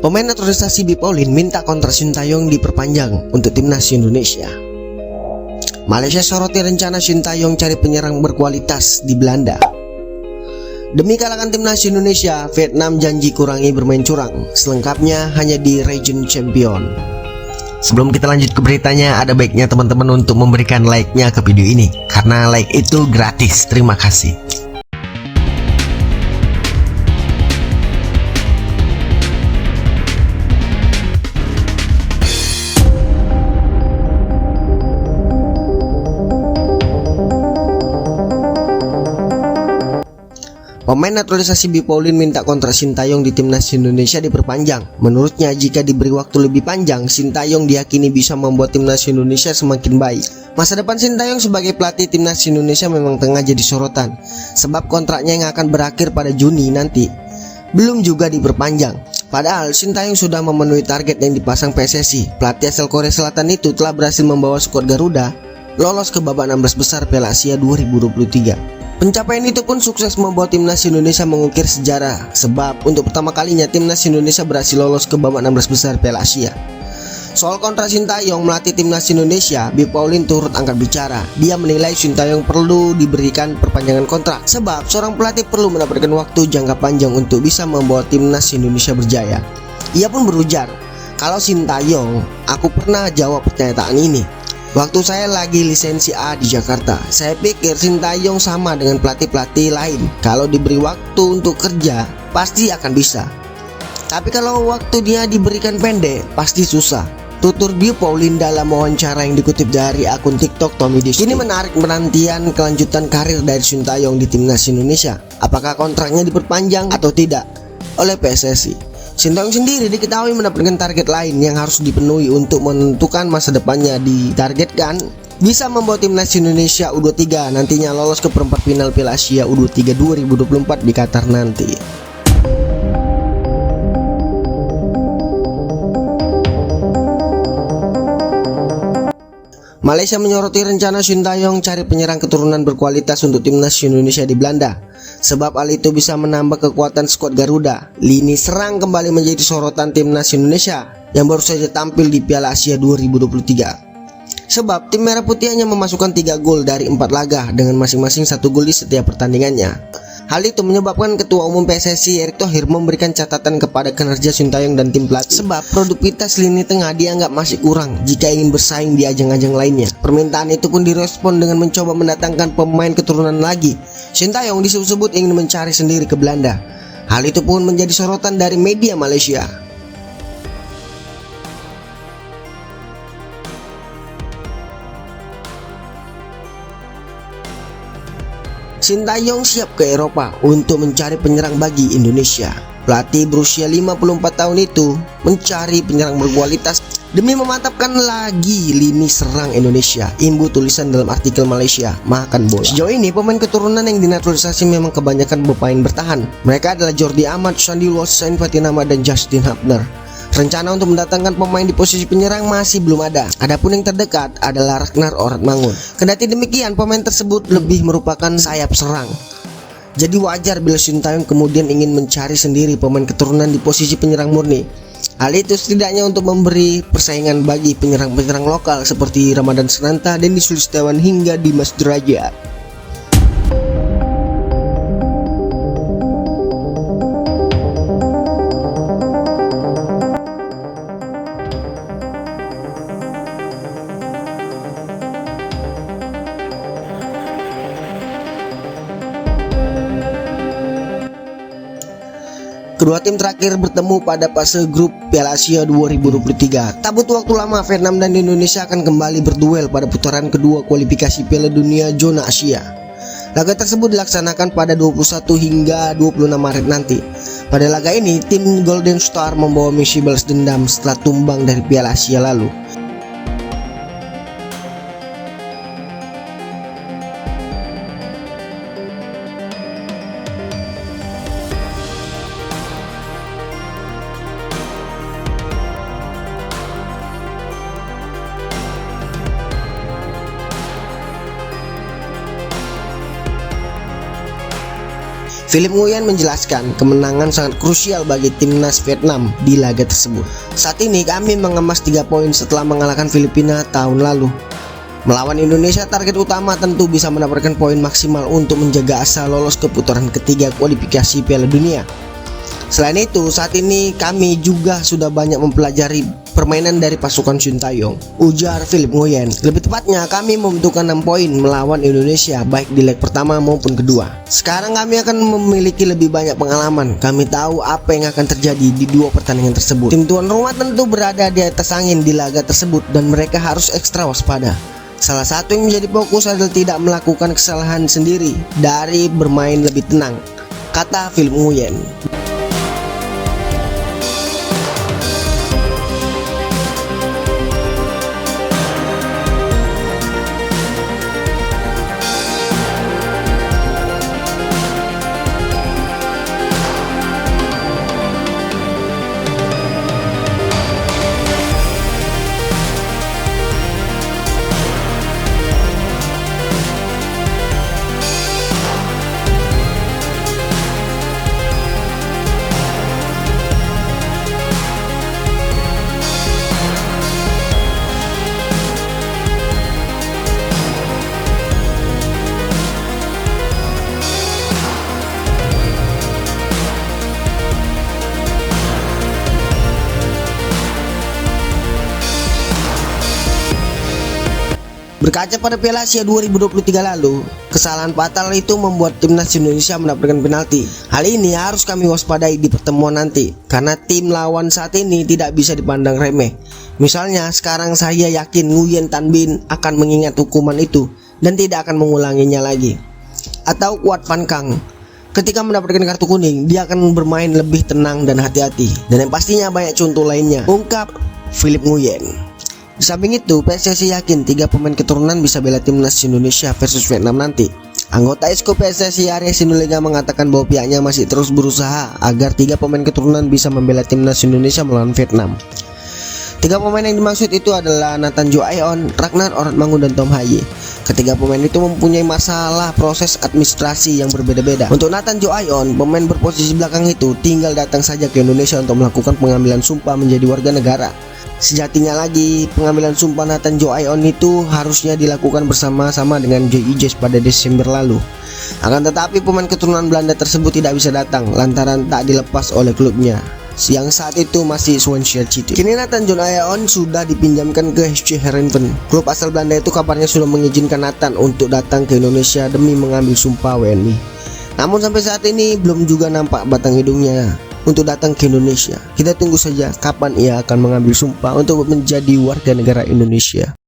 Pemain naturalisasi Bib Pauline minta kontrak Sintayong diperpanjang untuk timnas Indonesia. Malaysia soroti rencana Sintayong cari penyerang berkualitas di Belanda. Demi kalangan timnas Indonesia, Vietnam janji kurangi bermain curang. Selengkapnya hanya di Region Champion. Sebelum kita lanjut ke beritanya, ada baiknya teman-teman untuk memberikan like-nya ke video ini, karena like itu gratis. Terima kasih. Pemain naturalisasi Bib Pauline minta kontrak Sintayong di timnas Indonesia diperpanjang. Menurutnya, jika diberi waktu lebih panjang, Sintayong diyakini bisa membuat timnas Indonesia semakin baik. Masa depan Sintayong sebagai pelatih timnas Indonesia memang tengah jadi sorotan, sebab kontraknya yang akan berakhir pada Juni nanti belum juga diperpanjang. Padahal Sintayong sudah memenuhi target yang dipasang PSSI. Pelatih asal Korea Selatan itu telah berhasil membawa skuad Garuda lolos ke babak 16 besar Piala Asia 2023. Pencapaian itu pun sukses membuat timnas Indonesia mengukir sejarah, sebab untuk pertama kalinya timnas Indonesia berhasil lolos ke babak 16 besar Piala Asia. Soal kontrak Sintayong melatih timnas Indonesia, Bib Pauline turut angkat bicara. Dia menilai Sintayong perlu diberikan perpanjangan kontrak, sebab seorang pelatih perlu mendapatkan waktu jangka panjang untuk bisa membawa timnas Indonesia berjaya. Ia pun berujar, "Kalau Sintayong, aku pernah jawab pernyataan ini waktu saya lagi lisensi A di Jakarta. Saya pikir Sintayong sama dengan pelatih-pelatih lain. Kalau diberi waktu untuk kerja, pasti akan bisa. Tapi kalau waktu dia diberikan pendek, pasti susah." Tutur Bib Pauline dalam wawancara yang dikutip dari akun TikTok Tommy Disti. Ini menarik penantian kelanjutan karir dari Sintayong di timnas Indonesia. Apakah kontraknya diperpanjang atau tidak oleh PSSI? Sintayong sendiri diketahui mendapatkan target lain yang harus dipenuhi untuk menentukan masa depannya. Ditargetkan bisa membawa timnas Indonesia U23 nantinya lolos ke perempat final Piala Asia U23 2024 di Qatar nanti. Malaysia menyoroti rencana Sintayong cari penyerang keturunan berkualitas untuk timnas Indonesia di Belanda, sebab hal itu bisa menambah kekuatan skuad Garuda. Lini serang kembali menjadi sorotan timnas Indonesia yang baru saja tampil di Piala Asia 2023. Sebab tim merah putih hanya memasukkan 3 gol dari 4 laga dengan masing-masing 1 gol di setiap pertandingannya. Hal itu menyebabkan Ketua Umum PSSI Erick Thohir memberikan catatan kepada kinerja Sintayong dan tim pelatih, sebab produktivitas lini tengah dianggap masih kurang jika ingin bersaing di ajang-ajang lainnya. Permintaan itu pun direspon dengan mencoba mendatangkan pemain keturunan lagi. Sintayong disebut-sebut ingin mencari sendiri ke Belanda. Hal itu pun menjadi sorotan dari media Malaysia. Sintayong siap ke Eropa untuk mencari penyerang bagi Indonesia. Pelatih berusia 54 tahun itu mencari penyerang berkualitas demi memantapkan lagi lini serang Indonesia. Imbu tulisan dalam artikel Malaysia Makan Bola. Sejauh ini pemain keturunan yang dinaturalisasi memang kebanyakan pemain bertahan. Mereka adalah Jordi Amat, Shandy Walsh, Sain Fatinama, dan Justin Hubner. Rencana untuk mendatangkan pemain di posisi penyerang masih belum ada. Adapun yang terdekat adalah Ragnar Oratmangun. Kendati demikian, pemain tersebut lebih merupakan sayap serang. Jadi wajar bila Sintayong kemudian ingin mencari sendiri pemain keturunan di posisi penyerang murni. Hal itu setidaknya untuk memberi persaingan bagi penyerang-penyerang lokal seperti Ramadan Sananta, Dendy Sulistiawan hingga Dimas Derajat. Kedua tim terakhir bertemu pada fase grup Piala Asia 2023. Tak butuh waktu lama, Vietnam dan Indonesia akan kembali berduel pada putaran kedua kualifikasi Piala Dunia Zona Asia. Laga tersebut dilaksanakan pada 21 hingga 26 Maret nanti. Pada laga ini, tim Golden Star membawa misi balas dendam setelah tumbang dari Piala Asia lalu. Philip Nguyen menjelaskan kemenangan sangat krusial bagi timnas Vietnam di laga tersebut. Saat ini kami mengemas 3 poin setelah mengalahkan Filipina tahun lalu. Melawan Indonesia, target utama tentu bisa mendapatkan poin maksimal untuk menjaga asa lolos ke putaran ketiga kualifikasi Piala Dunia. Selain itu, saat ini kami juga sudah banyak mempelajari permainan dari pasukan Sintayong, ujar Philip Nguyen. Lebih tepatnya, kami membutuhkan 6 poin melawan Indonesia baik di leg pertama maupun kedua. Sekarang kami akan memiliki lebih banyak pengalaman. Kami tahu apa yang akan terjadi di 2 pertandingan tersebut. Tim tuan rumah tentu berada di atas angin di laga tersebut dan mereka harus ekstra waspada. Salah satu yang menjadi fokus adalah tidak melakukan kesalahan sendiri dari bermain lebih tenang, kata Philip Nguyen. Berkaca pada Piala Asia 2023 lalu, kesalahan fatal itu membuat timnas Indonesia mendapatkan penalti. Hal ini harus kami waspadai di pertemuan nanti, karena tim lawan saat ini tidak bisa dipandang remeh. Misalnya, sekarang saya yakin Nguyen Tan Bin akan mengingat hukuman itu dan tidak akan mengulanginya lagi. Atau Quat Van Kang, ketika mendapatkan kartu kuning, dia akan bermain lebih tenang dan hati-hati. Dan yang pastinya banyak contoh lainnya, ungkap Philip Nguyen. Di samping itu, PSSI yakin 3 pemain keturunan bisa bela timnas Indonesia versus Vietnam nanti. Anggota Esko PSSI Arya Sinulinga mengatakan bahwa pihaknya masih terus berusaha agar 3 pemain keturunan bisa membela timnas Indonesia melawan Vietnam. 3 pemain yang dimaksud itu adalah Nathan Jo Aeon, Ragnar Oratmangun, dan Tom Haye. Ketiga pemain itu mempunyai masalah proses administrasi yang berbeda-beda. Untuk Nathan Jo Aeon, pemain berposisi belakang itu tinggal datang saja ke Indonesia untuk melakukan pengambilan sumpah menjadi warga negara. Sejatinya lagi, pengambilan sumpah Nathan Jo Aeon itu harusnya dilakukan bersama-sama dengan Joy Ijes pada Desember lalu. Akan tetapi pemain keturunan Belanda tersebut tidak bisa datang lantaran tak dilepas oleh klubnya yang saat itu masih Swansea City. Kini Nathan Jo Aeon sudah dipinjamkan ke SC Heerenveen. Klub asal Belanda itu kabarnya sudah mengizinkan Nathan untuk datang ke Indonesia demi mengambil sumpah WNI. Namun sampai saat ini belum juga nampak batang hidungnya untuk datang ke Indonesia. Kita tunggu saja kapan ia akan mengambil sumpah untuk menjadi warga negara Indonesia.